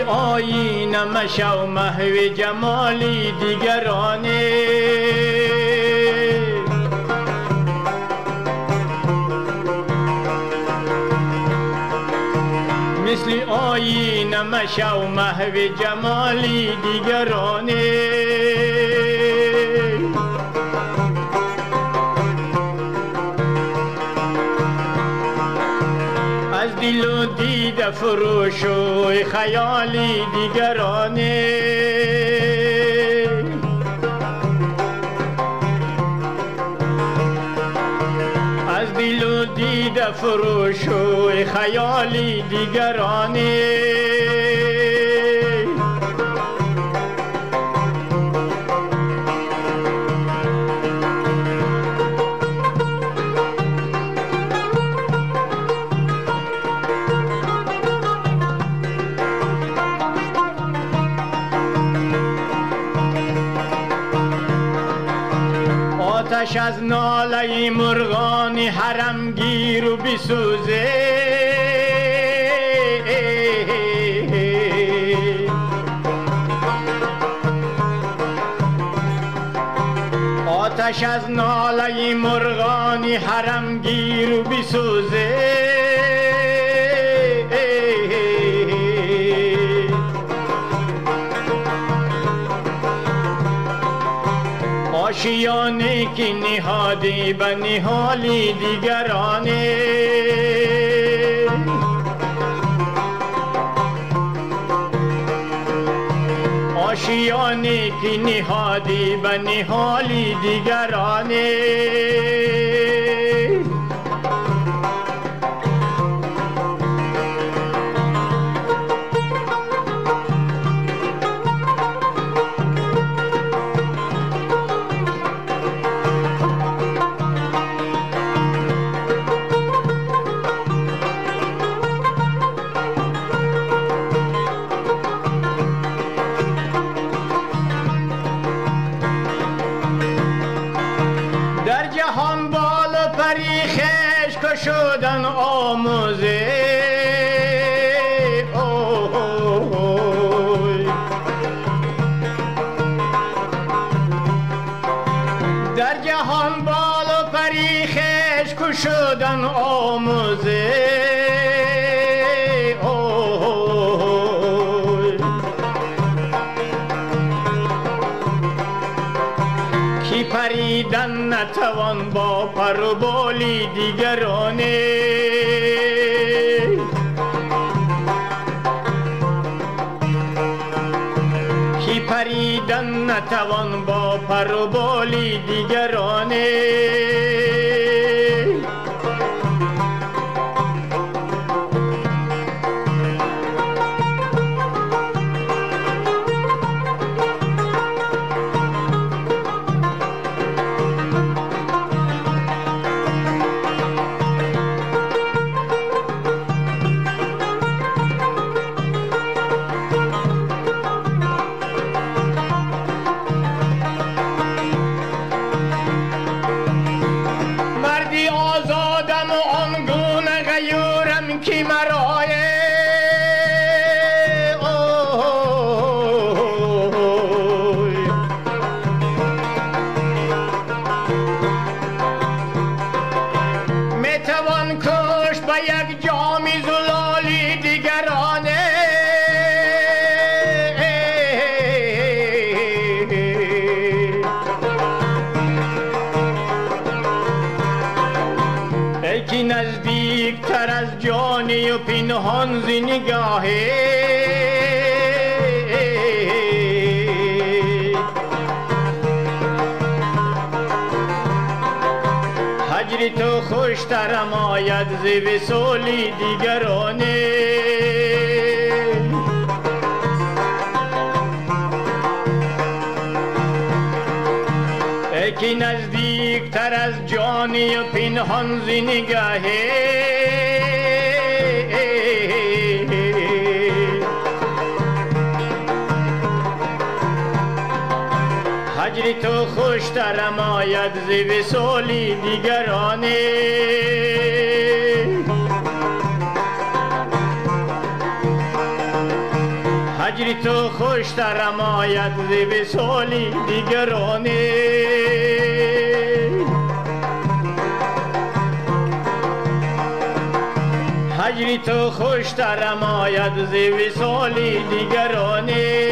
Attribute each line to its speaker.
Speaker 1: آینه مشو محو جمالی دیگرانه، مثل آینه مشو محو جمالی دیگرانه. از دل و دیده فروش و خیالی دیگرانه، از دل و دیده فروش و خیالی دیگرانه. آتش از ناله مرغان حرمگیر و بسوزه، آتش از ناله مرغان حرمگیر و بسوزه. آشیانه که نهادی به نهالی دیگرانه، آشیانه که نهادی به نهالی دیگرانه. جهان بال و پری خش کشودن آموزه، در جهان بال و پری خش کشودن آموزه. کی پریدن نتوان با پر و بالی دیگرانه، کی پریدن نتوان با پر و بالی دیگرانه. آزادم و آنگونه غیورم که مرایه، میتوان کشت به یک جام زلالی دیگرانه. یکی نزدیک تر از جانی و پنهان ز نگاهی، هجر تو خوشترم آید ز وصالی دیگرانه. یکی نزدیک تر از جانی و پنهان ز نگاهی، هجر تو خوشترم آید ز وصالی دیگرانه. هجری تو خوشترم آید ز وصالی دیگرانه. هجری تو خوشترم آید ز وصالی دیگرانه.